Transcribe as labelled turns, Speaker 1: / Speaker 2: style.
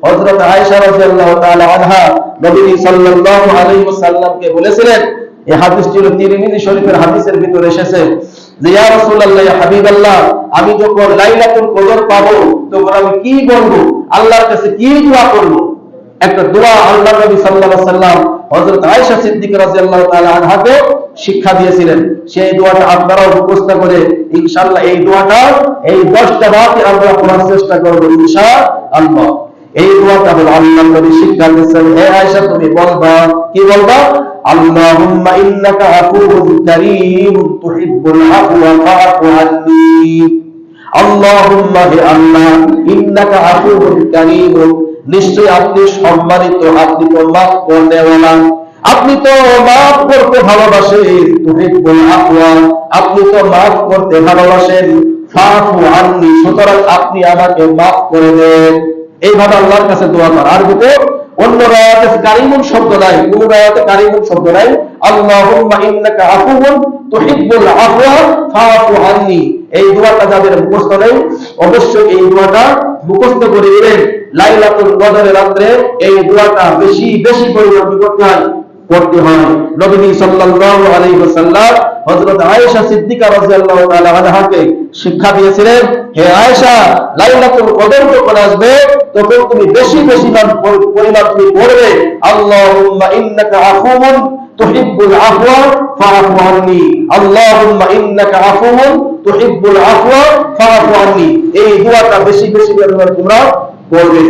Speaker 1: হযরত আয়েশা রাদিয়াল্লাহু তাআলা আনহা নবী সাল্লাল্লাহু আলাইহি ওয়াসাল্লামকে বলেছিলেন, এই হাদিসটি হলো তিরমিজি শরীফের হাদিসের ভিতরে এসেছে যে ইয়া রাসূলুল্লাহ, ইয়া হাবিবাল্লাহ, আমি যখন লাইলাতুল কদর পাবো তখন আমি কি বলবো, আল্লাহর কাছে কি দোয়া করব? একটা দোয়া আল্লাহ নবী সাল্লাল্লাহু আলাইহি ওয়াসাল্লাম হযরত আয়েশা সিদ্দিকা রাদিয়াল্লাহু তাআলা আনহাকে শিক্ষা দিয়েছিলেন। সেই দোয়াটা আপনারাও মুখস্থ করে ইনশাআল্লাহ এই দোয়াটা এই 10টা রাতে আমরা পড়ার চেষ্টা করব ইনশাআল্লাহ। এই দোয়াটা হলো আল্লাহ নবী শিক্ষা দিয়েছেন, হে আয়েশা তুমি বলবা, কি বলবা? আল্লাহুম্মা ইন্নাকা আফুউন কারীম তুহিব্বুল আফওয়া ফাআফু আন্নী। আল্লাহুম্মা, হে আল্লাহ, ইন্নাকা আফুউন কারীম, নিশ্চয় আপনি সম্মানিত, আপনি তো মাফ করনেওয়ালা, আপনি তো মাফ করতে ভালোবাসেন। তুহিব্বুল আফওয়া, আপনি তো মাফ করতে ভালোবাসেন। ফাআফু আন্নী, সুতরাং আপনি আমাকে মাফ করে দেন। এইভাবে আল্লাহর কাছে দোয়া করা। আর ভিতরে অন্য রায়াতে কারীমুন শব্দ নাই, কোন রায়াতে কারীমুন শব্দ নাই। আল্লাহুম্মা ইন্নাকা আফুউন তুহিব্বুল আফওয়া ফাআফু আন্নী। এই দোয়াটা যাদের মুখস্থ নেই অবশ্যই এই দোয়াটা মুখস্থ করে দিবেন। লাইলাতুল কদরের রাতে এই দোয়াটা বেশি বেশি পরিমাণে করতে হয়। নবী সাল্লাল্লাহু আলাইহি ওয়াসাল্লাম হযরত আয়েশা সিদ্দিকা রাদিয়াল্লাহু তাআলা আনহাকে শিক্ষা দিয়েছিলেন, হে আয়েশা, লাইলাতুল কদর যখন আসবে তখন তুমি বেশি বেশি পরিমাণ তুমি পড়বে আল্লাহুম্মা ইন্নাকা আফুউন তুহিব্বুল আফওয়া ফাআফু আন্নী। আল্লাহুম্মা ইন্নাকা আফুউন তুহিব্বুল আফওয়া ফাআফু আন্নী। এই দোয়াটা বেশি বেশি পরিমাণ তোমরা পড়বে।